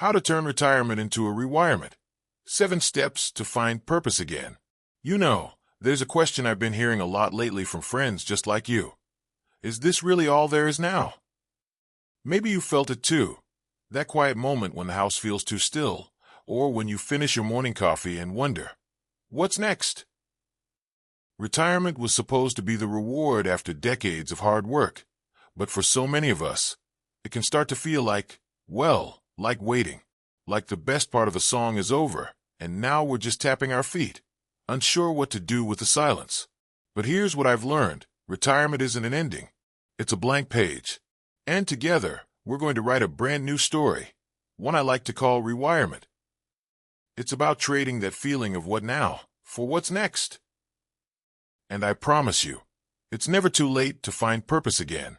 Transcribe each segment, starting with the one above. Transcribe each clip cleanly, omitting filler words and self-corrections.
How to turn retirement into a rewirement. 7 steps to find purpose again. You know, there's a question I've been hearing a lot lately from friends just like you. Is this really all there is now? Maybe you felt it too. That quiet moment when the house feels too still, or when you finish your morning coffee and wonder, what's next? Retirement was supposed to be the reward after decades of hard work, but for so many of us, it can start to feel like, well, like waiting, like the best part of a song is over, and now we're just tapping our feet, unsure what to do with the silence. But here's what I've learned. Retirement isn't an ending. It's a blank page. And together, we're going to write a brand new story, one I like to call Rewirement. It's about trading that feeling of what now for what's next. And I promise you, it's never too late to find purpose again.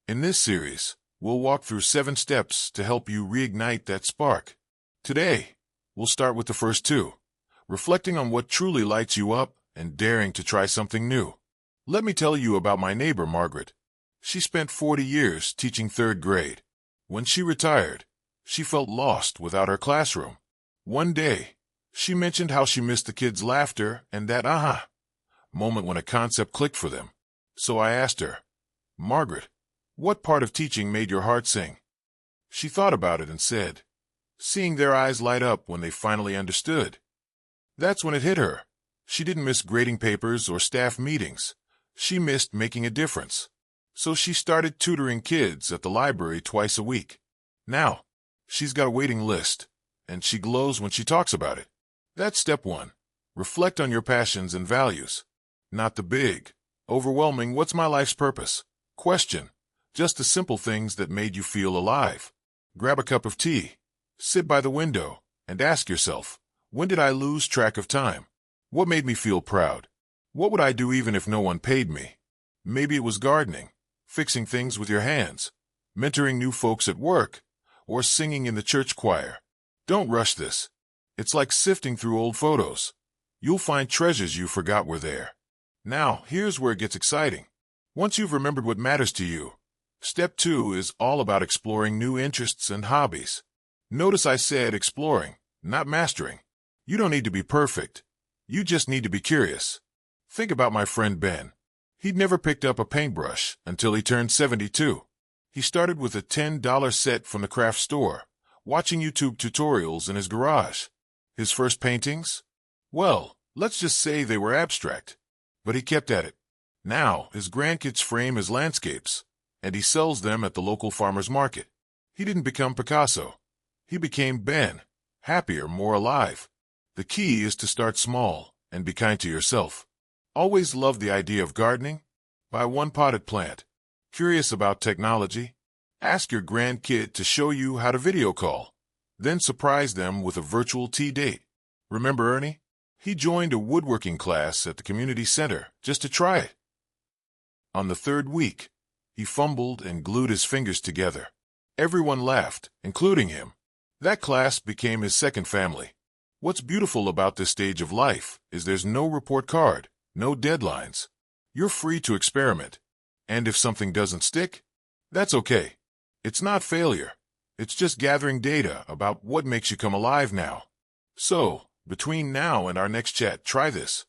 In this series, we'll walk through 7 steps to help you reignite that spark. Today, we'll start with the first 2, reflecting on what truly lights you up and daring to try something new. Let me tell you about my neighbor, Margaret. She spent 40 years teaching 3rd grade. When she retired, she felt lost without her classroom. One day, she mentioned how she missed the kids' laughter and that aha moment when a concept clicked for them. So I asked her, Margaret, what part of teaching made your heart sing? She thought about it and said, seeing their eyes light up when they finally understood. That's when it hit her. She didn't miss grading papers or staff meetings. She missed making a difference. So she started tutoring kids at the library twice a week. Now, she's got a waiting list, and she glows when she talks about it. That's step 1. Reflect on your passions and values. Not the big, overwhelming, what's my life's purpose? Question. Just the simple things that made you feel alive. Grab a cup of tea, sit by the window, and ask yourself, when did I lose track of time? What made me feel proud? What would I do even if no one paid me? Maybe it was gardening, fixing things with your hands, mentoring new folks at work, or singing in the church choir. Don't rush this. It's like sifting through old photos. You'll find treasures you forgot were there. Now, here's where it gets exciting. Once you've remembered what matters to you, step 2 is all about exploring new interests and hobbies. Notice I said exploring, not mastering. You don't need to be perfect. You just need to be curious. Think about my friend Ben. He'd never picked up a paintbrush until he turned 72. He started with a $10 set from the craft store, watching YouTube tutorials in his garage. His first paintings? Well, let's just say they were abstract. But he kept at it. Now, his grandkids frame his landscapes, and he sells them at the local farmer's market. He didn't become Picasso. He became Ben, happier, more alive. The key is to start small and be kind to yourself. Always loved the idea of gardening? Buy 1 potted plant. Curious about technology? Ask your grandkid to show you how to video call. Then surprise them with a virtual tea date. Remember Ernie? He joined a woodworking class at the community center just to try it. On the 3rd week, he fumbled and glued his fingers together. Everyone laughed, including him. That class became his second family. What's beautiful about this stage of life is there's no report card, no deadlines. You're free to experiment. And if something doesn't stick, that's okay. It's not failure. It's just gathering data about what makes you come alive now. So, between now and our next chat, try this.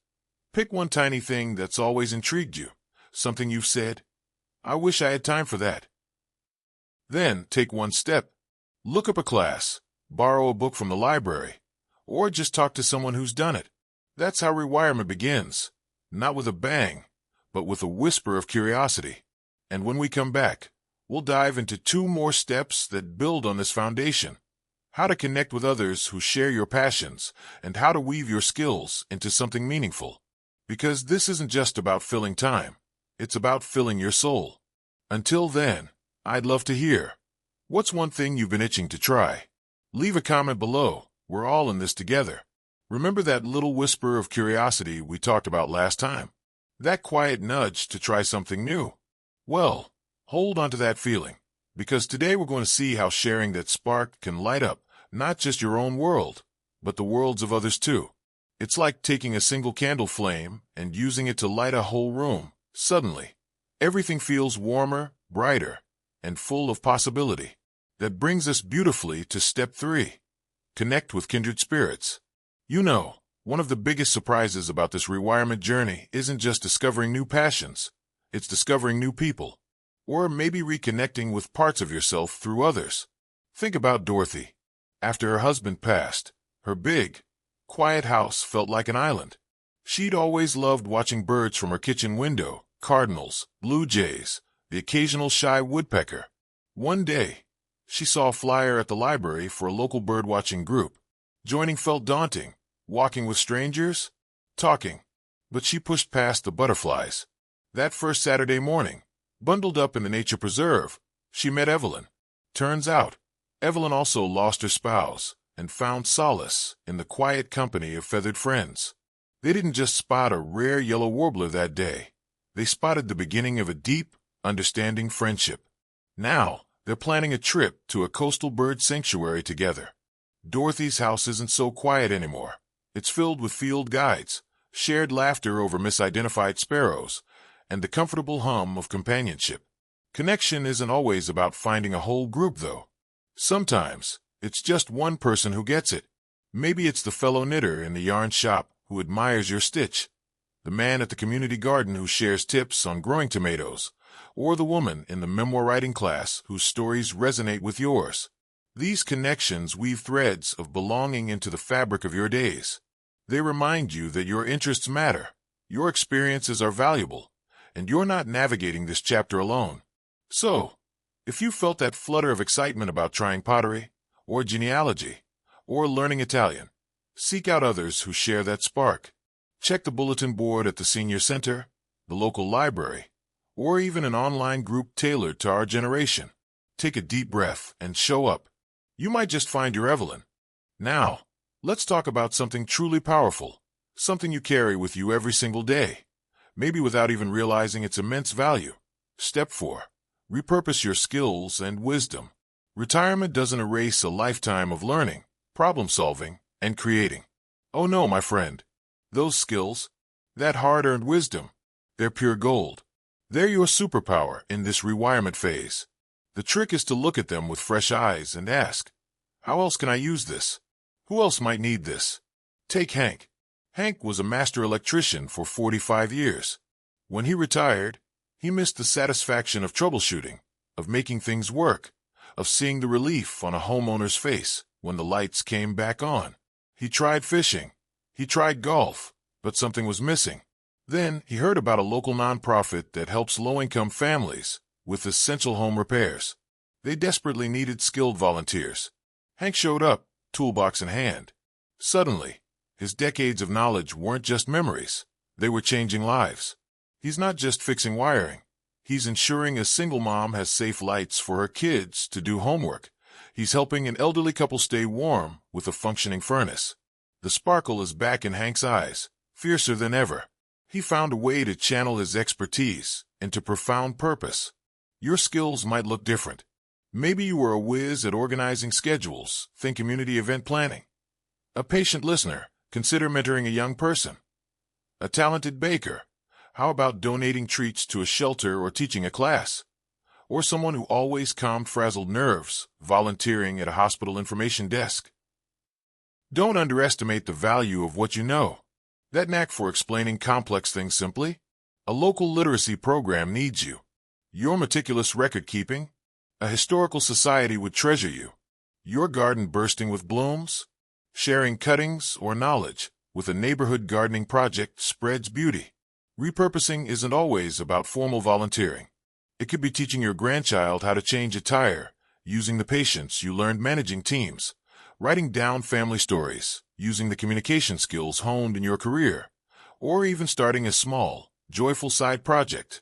Pick 1 tiny thing that's always intrigued you, something you've said, I wish I had time for that. Then, take 1 step. Look up a class, borrow a book from the library, or just talk to someone who's done it. That's how rewirement begins, not with a bang, but with a whisper of curiosity. And when we come back, we'll dive into 2 more steps that build on this foundation. How to connect with others who share your passions, and how to weave your skills into something meaningful. Because this isn't just about filling time, it's about filling your soul. Until then, I'd love to hear. What's 1 thing you've been itching to try? Leave a comment below. We're all in this together. Remember that little whisper of curiosity we talked about last time? That quiet nudge to try something new? Well, hold on to that feeling, because today we're going to see how sharing that spark can light up not just your own world, but the worlds of others too. It's like taking a single candle flame and using it to light a whole room. Suddenly, everything feels warmer, brighter, and full of possibility. That brings us beautifully to step 3. Connect with kindred spirits. You know, one of the biggest surprises about this rewirement journey isn't just discovering new passions, it's discovering new people. Or maybe reconnecting with parts of yourself through others. Think about Dorothy. After her husband passed, her big, quiet house felt like an island. She'd always loved watching birds from her kitchen window, cardinals, blue jays, the occasional shy woodpecker. One day, she saw a flyer at the library for a local bird-watching group. Joining felt daunting. Walking with strangers? Talking. But she pushed past the butterflies. That first Saturday morning, bundled up in the nature preserve, she met Evelyn. Turns out, Evelyn also lost her spouse and found solace in the quiet company of feathered friends. They didn't just spot a rare yellow warbler that day. They spotted the beginning of a deep, understanding friendship. Now, they're planning a trip to a coastal bird sanctuary together. Dorothy's house isn't so quiet anymore. It's filled with field guides, shared laughter over misidentified sparrows, and the comfortable hum of companionship. Connection isn't always about finding a whole group, though. Sometimes, it's just one person who gets it. Maybe it's the fellow knitter in the yarn shop who admires your stitch, the man at the community garden who shares tips on growing tomatoes, or the woman in the memoir writing class whose stories resonate with yours. These connections weave threads of belonging into the fabric of your days. They remind you that your interests matter, your experiences are valuable, and you're not navigating this chapter alone. So, if you felt that flutter of excitement about trying pottery, or genealogy, or learning Italian, seek out others who share that spark. Check the bulletin board at the senior center, the local library, or even an online group tailored to our generation. Take a deep breath and show up. You might just find your Evelyn. Now, let's talk about something truly powerful, something you carry with you every single day, maybe without even realizing its immense value. Step 4. Repurpose your skills and wisdom. Retirement doesn't erase a lifetime of learning, problem-solving, and creating. Oh no, my friend. Those skills, that hard-earned wisdom, they're pure gold. They're your superpower in this rewirement phase. The trick is to look at them with fresh eyes and ask, how else can I use this? Who else might need this? Take Hank. Hank was a master electrician for 45 years. When he retired, he missed the satisfaction of troubleshooting, of making things work, of seeing the relief on a homeowner's face when the lights came back on. He tried fishing. He tried golf, but something was missing. Then he heard about a local nonprofit that helps low-income families with essential home repairs. They desperately needed skilled volunteers. Hank showed up, toolbox in hand. Suddenly, his decades of knowledge weren't just memories. They were changing lives. He's not just fixing wiring. He's ensuring a single mom has safe lights for her kids to do homework. He's helping an elderly couple stay warm with a functioning furnace. The sparkle is back in Hank's eyes, fiercer than ever. He found a way to channel his expertise into profound purpose. Your skills might look different. Maybe you were a whiz at organizing schedules, think community event planning. A patient listener, consider mentoring a young person. A talented baker, how about donating treats to a shelter or teaching a class? Or someone who always calmed frazzled nerves, volunteering at a hospital information desk. Don't underestimate the value of what you know. That knack for explaining complex things simply? A local literacy program needs you. Your meticulous record-keeping? A historical society would treasure you. Your garden bursting with blooms? Sharing cuttings or knowledge with a neighborhood gardening project spreads beauty. Repurposing isn't always about formal volunteering. It could be teaching your grandchild how to change a tire, using the patience you learned managing teams, writing down family stories, using the communication skills honed in your career, or even starting a small, joyful side project,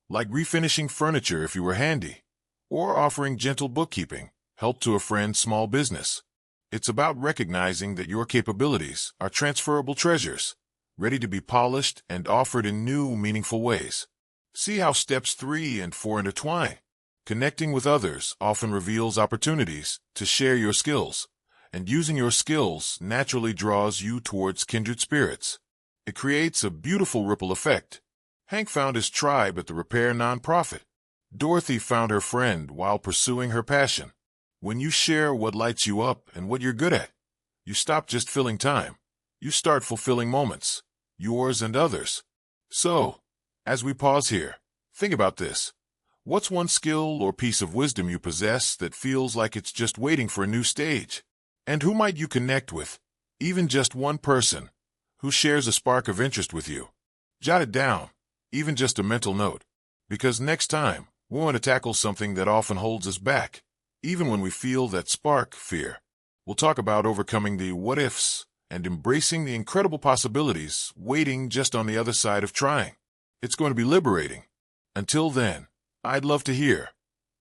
like refinishing furniture if you were handy, or offering gentle bookkeeping, help to a friend's small business. It's about recognizing that your capabilities are transferable treasures, ready to be polished and offered in new, meaningful ways. See how steps 3 and 4 intertwine. Connecting with others often reveals opportunities to share your skills, and using your skills naturally draws you towards kindred spirits. It creates a beautiful ripple effect. Hank found his tribe at the repair nonprofit. Dorothy found her friend while pursuing her passion. When you share what lights you up and what you're good at, You stop just filling time. You start fulfilling moments, yours and others. So, as we pause here, think about this. What's one skill or piece of wisdom you possess that feels like it's just waiting for a new stage? And who might you connect with? Even just one person who shares a spark of interest with you. Jot it down, even just a mental note. Because next time, we want to tackle something that often holds us back, even when we feel that spark, fear. We'll talk about overcoming the what-ifs and embracing the incredible possibilities waiting just on the other side of trying. It's going to be liberating. Until then, I'd love to hear.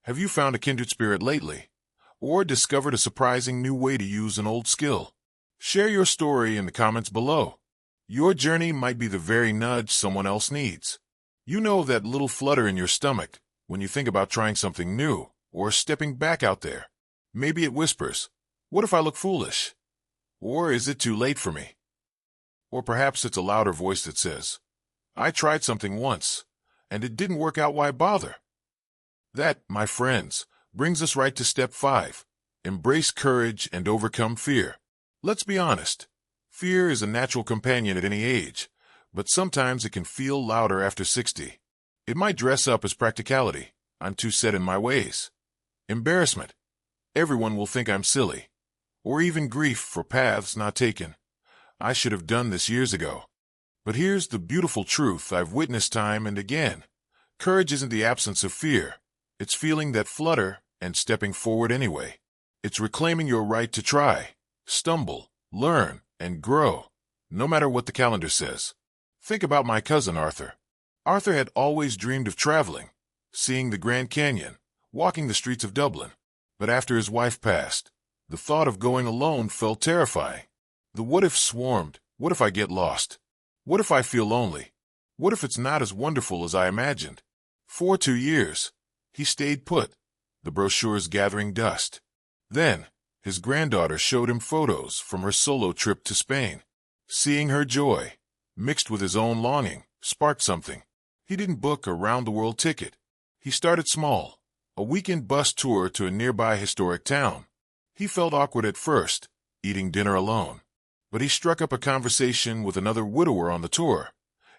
Have you found a kindred spirit lately? Or discovered a surprising new way to use an old skill? Share your story in the comments below. Your journey might be the very nudge someone else needs. You know that little flutter in your stomach when you think about trying something new or stepping back out there. Maybe it whispers, "What if I look foolish?" Or is it too late for me? Or perhaps it's a louder voice that says, "I tried something once, and it didn't work out, why bother?" That, my friends, brings us right to step 5. Embrace courage and overcome fear. Let's be honest. Fear is a natural companion at any age, but sometimes it can feel louder after 60. It might dress up as practicality. I'm too set in my ways. Embarrassment. Everyone will think I'm silly. Or even grief for paths not taken. I should have done this years ago. But here's the beautiful truth I've witnessed time and again. Courage isn't the absence of fear. It's feeling that flutter and stepping forward anyway. It's reclaiming your right to try, stumble, learn, and grow, no matter what the calendar says. Think about my cousin Arthur. Arthur had always dreamed of traveling, seeing the Grand Canyon, walking the streets of Dublin. But after his wife passed, the thought of going alone felt terrifying. The what-if swarmed. What if I get lost? What if I feel lonely? What if it's not as wonderful as I imagined? For 2 years, he stayed put, the brochures gathering dust. Then, his granddaughter showed him photos from her solo trip to Spain. Seeing her joy, mixed with his own longing, sparked something. He didn't book a round-the-world ticket. He started small, a weekend bus tour to a nearby historic town. He felt awkward at first, eating dinner alone. But he struck up a conversation with another widower on the tour,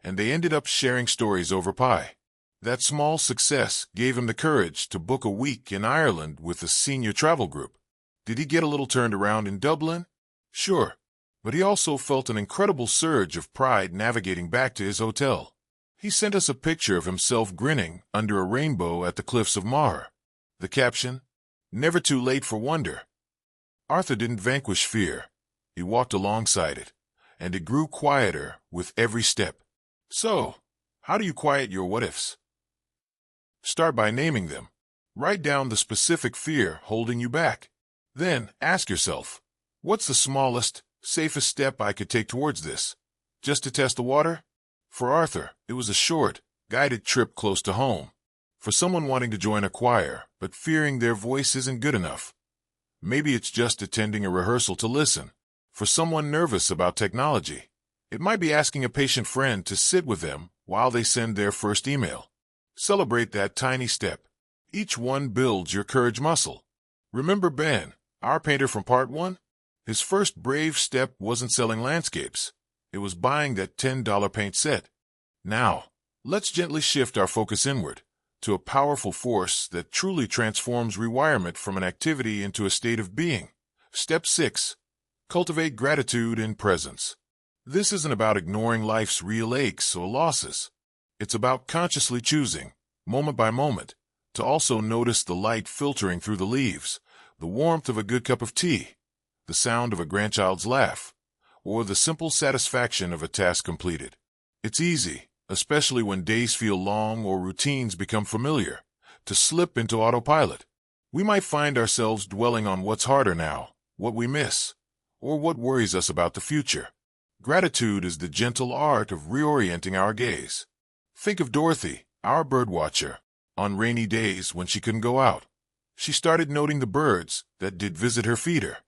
and they ended up sharing stories over pie. That small success gave him the courage to book a week in Ireland with a senior travel group. Did he get a little turned around in Dublin? Sure, but he also felt an incredible surge of pride navigating back to his hotel. He sent us a picture of himself grinning under a rainbow at the cliffs of Moher. The caption, "Never too late for wonder." Arthur didn't vanquish fear. He walked alongside it, and it grew quieter with every step. So, how do you quiet your what-ifs? Start by naming them. Write down the specific fear holding you back. Then, ask yourself, what's the smallest, safest step I could take towards this? Just to test the water? For Arthur, it was a short, guided trip close to home. For someone wanting to join a choir, but fearing their voice isn't good enough. Maybe it's just attending a rehearsal to listen. For someone nervous about technology, it might be asking a patient friend to sit with them while they send their first email. Celebrate that tiny step. Each one builds your courage muscle. Remember Ben, our painter from part 1? His first brave step wasn't selling landscapes. It was buying that $10 paint set. Now, let's gently shift our focus inward to a powerful force that truly transforms rewirement from an activity into a state of being. Step 6. Cultivate gratitude in presence. This isn't about ignoring life's real aches or losses. It's about consciously choosing, moment by moment, to also notice the light filtering through the leaves, the warmth of a good cup of tea, the sound of a grandchild's laugh, or the simple satisfaction of a task completed. It's easy, especially when days feel long or routines become familiar, to slip into autopilot. We might find ourselves dwelling on what's harder now, what we miss, or what worries us about the future. Gratitude is the gentle art of reorienting our gaze. Think of Dorothy, our birdwatcher. On rainy days when she couldn't go out, she started noting the birds that did visit her feeder.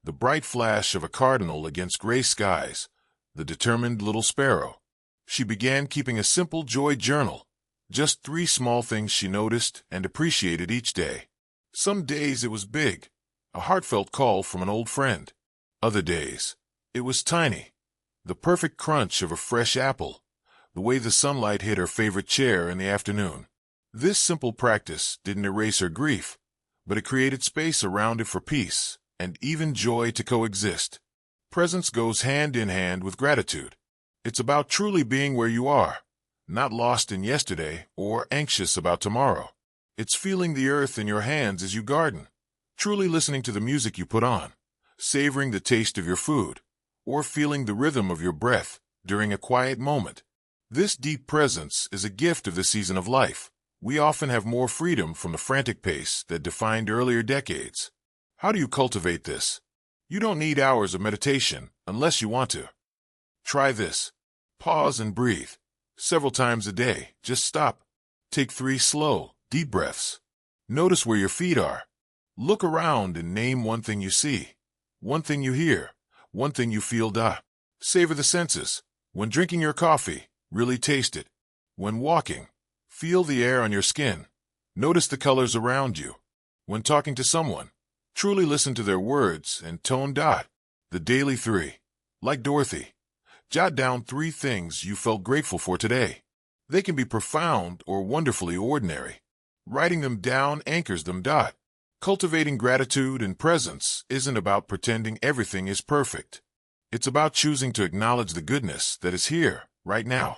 The bright flash of a cardinal against gray skies, the determined little sparrow. She began keeping a simple joy journal, just 3 small things she noticed and appreciated each day. Some days it was big, a heartfelt call from an old friend. Other days, it was tiny. The perfect crunch of a fresh apple, the way the sunlight hit her favorite chair in the afternoon. This simple practice didn't erase her grief, but it created space around it for peace and even joy to coexist. Presence goes hand in hand with gratitude. It's about truly being where you are, not lost in yesterday or anxious about tomorrow. It's feeling the earth in your hands as you garden, truly listening to the music you put on, savoring the taste of your food, or feeling the rhythm of your breath during a quiet moment. This deep presence is a gift of the season of life. We often have more freedom from the frantic pace that defined earlier decades. How do you cultivate this? You don't need hours of meditation unless you want to. Try this. Pause and breathe. Several times a day, just stop. Take 3 slow, deep breaths. Notice where your feet are. Look around and name one thing you see, one thing you hear, one thing you feel. Savor the senses. When drinking your coffee, really taste it. When walking, feel the air on your skin. Notice the colors around you. When talking to someone, truly listen to their words and tone. The daily 3. Like Dorothy, jot down 3 things you felt grateful for today. They can be profound or wonderfully ordinary. Writing them down anchors them. Cultivating gratitude and presence isn't about pretending everything is perfect. It's about choosing to acknowledge the goodness that is here, right now.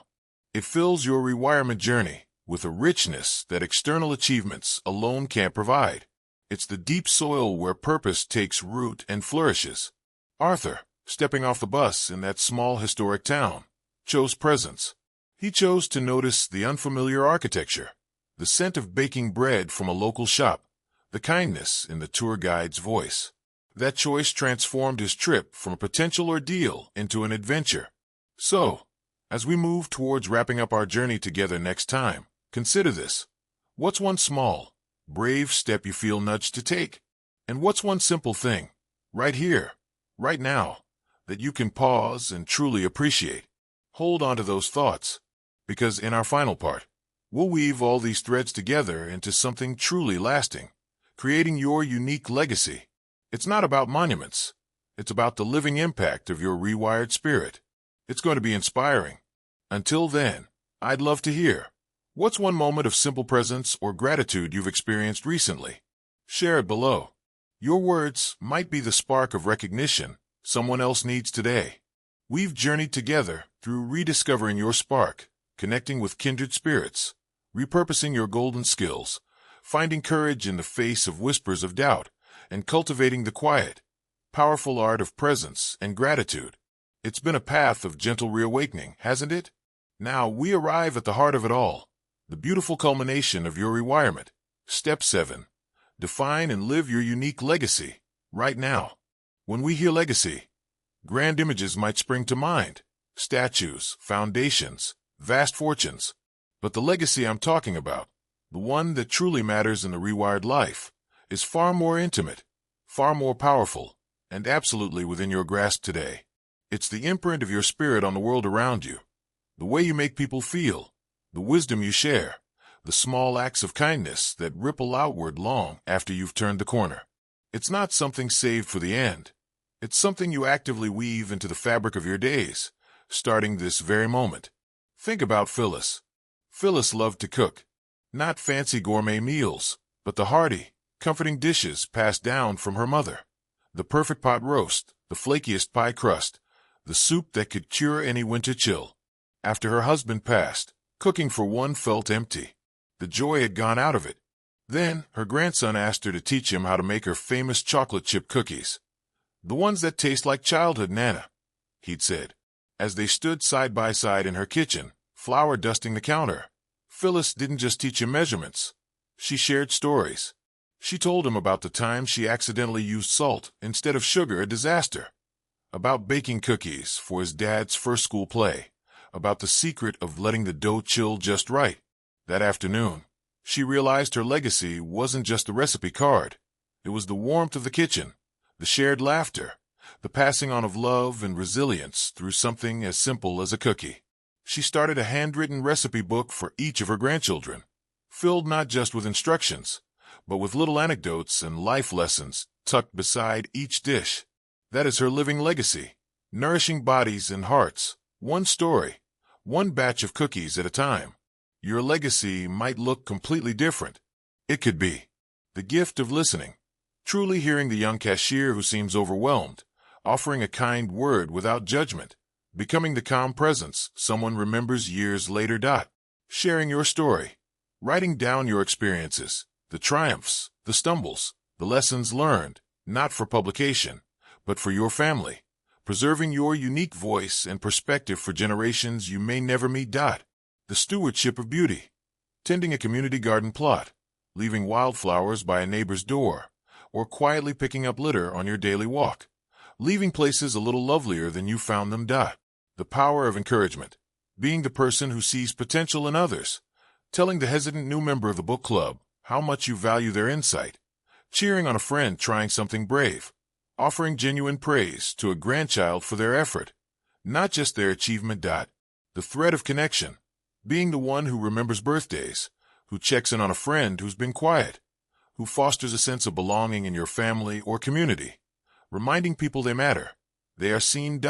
It fills your rewirement journey with a richness that external achievements alone can't provide. It's the deep soil where purpose takes root and flourishes. Arthur, stepping off the bus in that small historic town, chose presence. He chose to notice the unfamiliar architecture, the scent of baking bread from a local shop, the kindness in the tour guide's voice. That choice transformed his trip from a potential ordeal into an adventure. So, as we move towards wrapping up our journey together next time, consider this. What's one small, brave step you feel nudged to take? And what's one simple thing, right here, right now, that you can pause and truly appreciate? Hold on to those thoughts, because in our final part, we'll weave all these threads together into something truly lasting, creating your unique legacy. It's not about monuments. It's about the living impact of your rewired spirit. It's going to be inspiring. Until then, I'd love to hear. What's one moment of simple presence or gratitude you've experienced recently? Share it below. Your words might be the spark of recognition someone else needs today. We've journeyed together through rediscovering your spark, connecting with kindred spirits, repurposing your golden skills, finding courage in the face of whispers of doubt, and cultivating the quiet, powerful art of presence and gratitude. It's been a path of gentle reawakening, hasn't it? Now we arrive at the heart of it all, the beautiful culmination of your rewirement. Step 7. Define and live your unique legacy, right now. When we hear legacy, grand images might spring to mind. Statues, foundations, vast fortunes. But the legacy I'm talking about, the one that truly matters in the rewired life, is far more intimate, far more powerful, and absolutely within your grasp today. It's the imprint of your spirit on the world around you, the way you make people feel, the wisdom you share, the small acts of kindness that ripple outward long after you've turned the corner. It's not something saved for the end. It's something you actively weave into the fabric of your days, starting this very moment. Think about Phyllis. Phyllis loved to cook. Not fancy gourmet meals, but the hearty, comforting dishes passed down from her mother. The perfect pot roast, the flakiest pie crust, the soup that could cure any winter chill. After her husband passed, cooking for one felt empty. The joy had gone out of it. Then her grandson asked her to teach him how to make her famous chocolate chip cookies. The ones that taste like childhood, Nana, he'd said. As they stood side by side in her kitchen, flour dusting the counter, Phyllis didn't just teach him measurements. She shared stories. She told him about the time she accidentally used salt instead of sugar, a disaster. About baking cookies for his dad's first school play. About the secret of letting the dough chill just right. That afternoon, she realized her legacy wasn't just the recipe card. It was the warmth of the kitchen, the shared laughter, the passing on of love and resilience through something as simple as a cookie. She started a handwritten recipe book for each of her grandchildren, filled not just with instructions, but with little anecdotes and life lessons tucked beside each dish. That is her living legacy, nourishing bodies and hearts, one story, one batch of cookies at a time. Your legacy might look completely different. It could be the gift of listening, truly hearing the young cashier who seems overwhelmed, offering a kind word without judgment, becoming the calm presence someone remembers years later. Sharing your story, writing down your experiences, the triumphs, the stumbles, the lessons learned, not for publication, but for your family, preserving your unique voice and perspective for generations you may never meet. The stewardship of beauty, tending a community garden plot, leaving wildflowers by a neighbor's door, or quietly picking up litter on your daily walk, leaving places a little lovelier than you found them. The power of encouragement, being the person who sees potential in others, telling the hesitant new member of the book club how much you value their insight, cheering on a friend trying something brave, offering genuine praise to a grandchild for their effort, not just their achievement. The thread of connection, being the one who remembers birthdays, who checks in on a friend who's been quiet, who fosters a sense of belonging in your family or community, reminding people they matter, they are seen.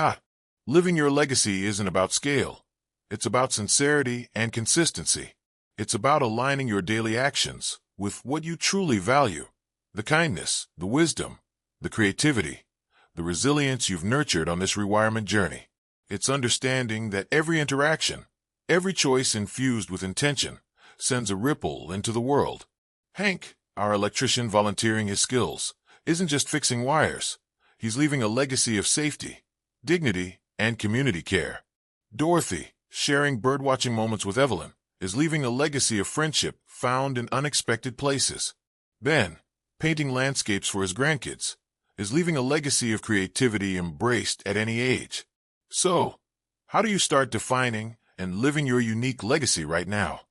Living your legacy isn't about scale. It's about sincerity and consistency. It's about aligning your daily actions with what you truly value, the kindness, the wisdom, the creativity, the resilience you've nurtured on this rewirement journey. It's understanding that every interaction, every choice infused with intention, sends a ripple into the world. Hank, our electrician volunteering his skills, isn't just fixing wires. He's leaving a legacy of safety, dignity, and community care. Dorothy, sharing birdwatching moments with Evelyn, is leaving a legacy of friendship found in unexpected places. Ben, painting landscapes for his grandkids, is leaving a legacy of creativity embraced at any age. So, how do you start defining and living your unique legacy right now?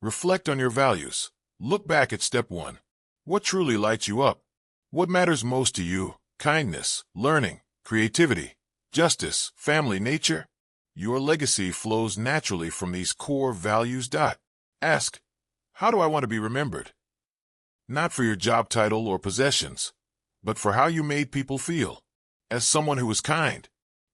Reflect on your values. Look back at step 1. What truly lights you up? What matters most to you? Kindness, learning, creativity, justice, family, nature? Your legacy flows naturally from these core values. Ask, how do I want to be remembered? Not for your job title or possessions, but for how you made people feel. As someone who was kind,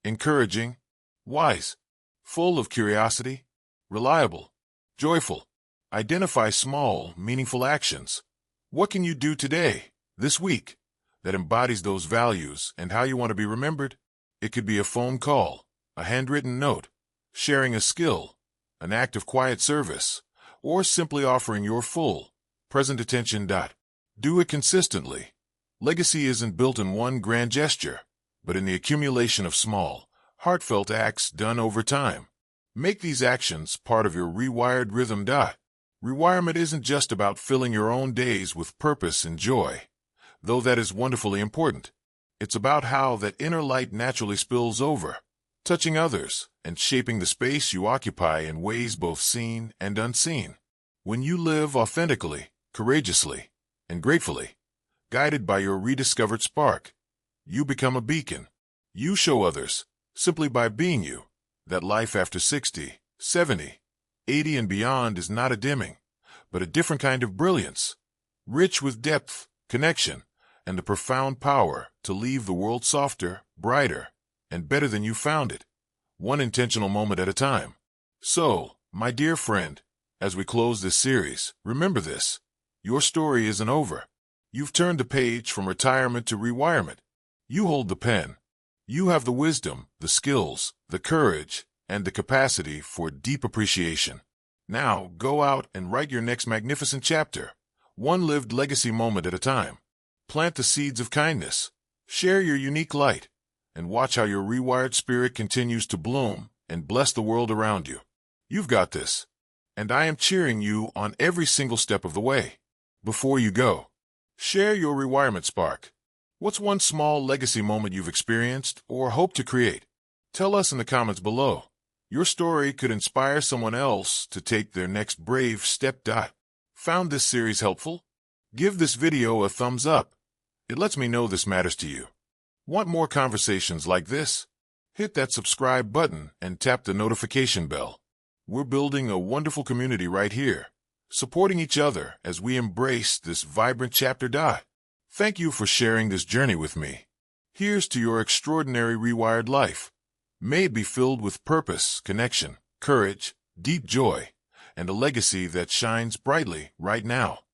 encouraging, wise, full of curiosity, reliable, joyful. Identify small, meaningful actions. What can you do today, this week, that embodies those values and how you want to be remembered? It could be a phone call, a handwritten note, sharing a skill, an act of quiet service, or simply offering your full, present attention. Do it consistently. Legacy isn't built in one grand gesture, but in the accumulation of small, heartfelt acts done over time. Make these actions part of your rewired rhythm. Rewirement isn't just about filling your own days with purpose and joy, though that is wonderfully important. It's about how that inner light naturally spills over, touching others and shaping the space you occupy in ways both seen and unseen. When you live authentically, courageously, and gratefully, guided by your rediscovered spark, you become a beacon. You show others, simply by being you, that life after 60, 70, 80 and beyond is not a dimming, but a different kind of brilliance, rich with depth, connection, and the profound power to leave the world softer, brighter, and better than you found it, one intentional moment at a time. So, my dear friend, as we close this series, remember this. Your story isn't over. You've turned the page from retirement to rewirement. You hold the pen. You have the wisdom, the skills, the courage, and the capacity for deep appreciation. Now, go out and write your next magnificent chapter, one lived legacy moment at a time. Plant the seeds of kindness, share your unique light, and watch how your rewired spirit continues to bloom and bless the world around you. You've got this, and I am cheering you on every single step of the way. Before you go, share your rewirement spark. What's one small legacy moment you've experienced or hope to create? Tell us in the comments below. Your story could inspire someone else to take their next brave step. Found this series helpful? Give this video a thumbs up. It lets me know this matters to you. Want more conversations like this? Hit that subscribe button and tap the notification bell. We're building a wonderful community right here, supporting each other as we embrace this vibrant chapter. Thank you for sharing this journey with me. Here's to your extraordinary rewired life. May it be filled with purpose, connection, courage, deep joy, and a legacy that shines brightly right now.